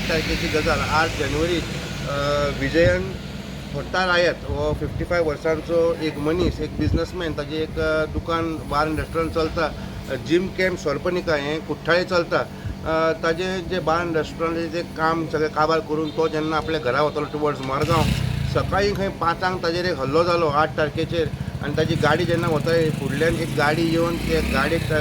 तारखेची गजाल 8 जानेवारी विजयन भट्टारायत हो 55 वर्सांचो एक मनीस, एक बिझनेसमॅन, ताजे एक दुकान बार एंड रेस्टॉरंट चलता, जिम कॅम्प स्वल्पनिका हें कुठ्ठाळे चलता. ताजे जे बार एंड रेस्टॉरंटाचें जे काम सगळें काबार करून तो जेन्ना आपल्या घरा वतलो टुवर्ड्स मडगांव, सकाळीं खंय 5 ताजेर एक हल्लो जालो 8 तारखेचेर. आनी ताजी गाडी जेन्ना वता फुडल्यान एक गाडी येवन ते गाडयेक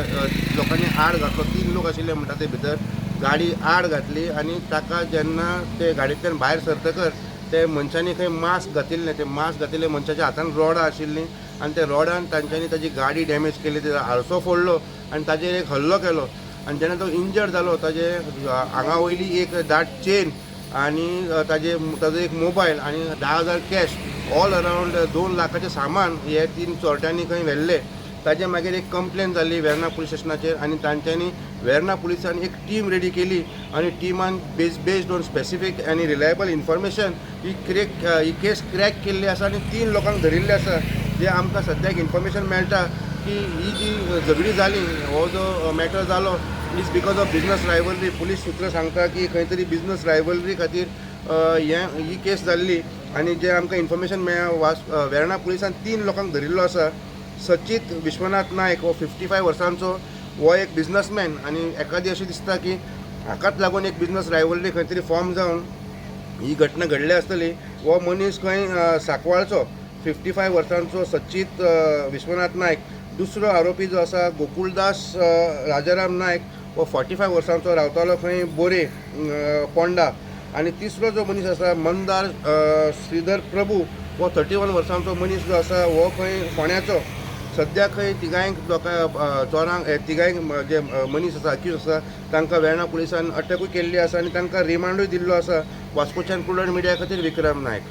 लोकांनी आड घातलो. 3 लोक आशिल्ले म्हणटा ते भितर. गाडी आड घातली आनी ताका जेन्ना ते गाडयेंतल्यान भायर सरतकर ते मनशांनी खंय मास्क घातिल्लें, ते मास्क घातिल्ले मनशाच्या हातान रॉडां आशिल्लीं आनी ते रॉडान तांच्यांनी ताजी गाडी डॅमेज केली, तेजो आरसो फोडलो आनी ताजेर एक हल्लो केलो. आनी जेन्ना तो इंजर्ड जालो, ताजे आंगा वयली एक दाट चेन आनी ताजो एक मोबायल आनी 10,000 कॅश, ऑल अरावंड 2 लाखाचें सामान हे 3 चोरट्यांनी खंय व्हेल्लें. ताजे मागीर एक कंप्लेन जाल्ली वेर्ना पुलीस स्टेशनाचेर आनी तांच्यांनी वेर्ना पुलिसांनी एक टीम रेडी केली आनी टिमान बेस्ड ऑन स्पेसिफीक आनी रिलायबल इन्फॉर्मेशन ही केस क्रॅक केल्ली आसा आनी 3 लोकांक धरिल्ले आसा. जे आमकां सद्याक इन्फॉर्मेशन मेळटा की ही जी झगडी जाली, हो जो मॅटर जालो is because of business rivalry. Police सूत्र सांगता की खंय तरी बिझनस रायवलरी खातीर ही केस जाल्ली. आनी जे आमकां इन्फॉर्मेशन मेळ्ळा, वेर्ना पुलिसान 3 लोकांक धरिल्लो आसा. सचित विश्वनाथ नायक हो 55 वर्सांचो, हो एक बिझनसमॅन आनी एखादी अशें दिसता की हाकाच लागून एक बिझनस रायवलरी खंय तरी फॉर्म जावन ही घटना घडली आसतली. हो मनीस खंय सांकवाळचो 55 वर्सांचो सचित विश्वनाथ नायक. दुसरो आरोपी जो आसा गोकुळदास राजाराम नायक, हो 45 वर्सांचो, रावतालो खंय बोरे पोंडा. आनी तिसरो जो मनीस आसा मंदार श्रीधर प्रभू, हो 31 वर्सांचो मनीस जो आसा, हो खंय फोण्याचो. सद्याक खंय तिगांयक चोरांक तिगांयक जे मनीस आसा, अक्यूज आसा, तांकां वेर्ना पुलिसान अटकूय केल्ली आसा आनी तांकां रिमांडूय दिल्लो आसा. वास्कोच्यान प्रुडंट मिडिया खातीर विक्रम नायक.